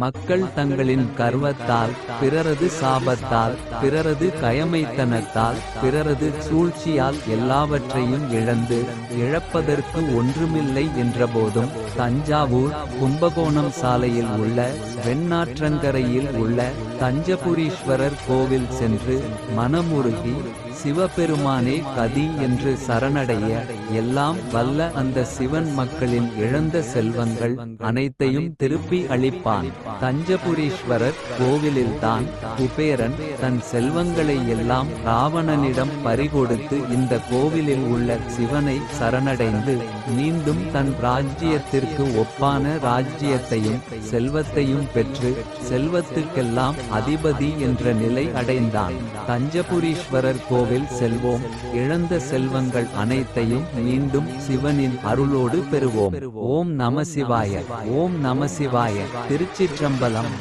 மக்கள் தங்களின் கர்வத்தால், பிறரது சாபத்தால், பிறரது கயமைத்தனத்தால், பிறரது சூழ்ச்சியால் எல்லாவற்றையும் இழந்து, இழப்பதற்கு ஒன்றுமில்லை என்றபோதும், தஞ்சாவூர் கும்பகோணம் சாலையில் உள்ள வெண்ணாற்றங்கரையில் உள்ள தஞ்சபுரீஸ்வரர் கோவில் சென்று மனமுருகி, சிவபெருமானே கதி என்று சரணடைய, எல்லாம் வல்ல அந்த சிவன் மக்களின் இழந்த செல்வங்கள் அனைத்தையும் திருப்பி அளிப்பான். தஞ்சபுரீஸ்வரர் கோவிலில்தான் குபேரன் தன் செல்வங்களை எல்லாம் ராவணனிடம் பறிகொடுத்து இந்த கோவிலில் உள்ள சிவனை சரணடைந்து மீண்டும் தன் ராஜ்யத்திற்கு ஒப்பான ராஜ்யத்தையும் செல்வத்தையும் பெற்று செல்வத்துக்கெல்லாம் அதிபதி என்ற நிலை அடைந்தான். தஞ்சபுரீஸ்வரர் கோவில் செல்வோம், இழந்த செல்வங்கள் அனைத்தையும் மீண்டும் சிவனின் அருளோடு பெறுவோம். ஓம் நம சிவாய. ஓம் நம சிவாய. திருச்சிற்றம்பலம்.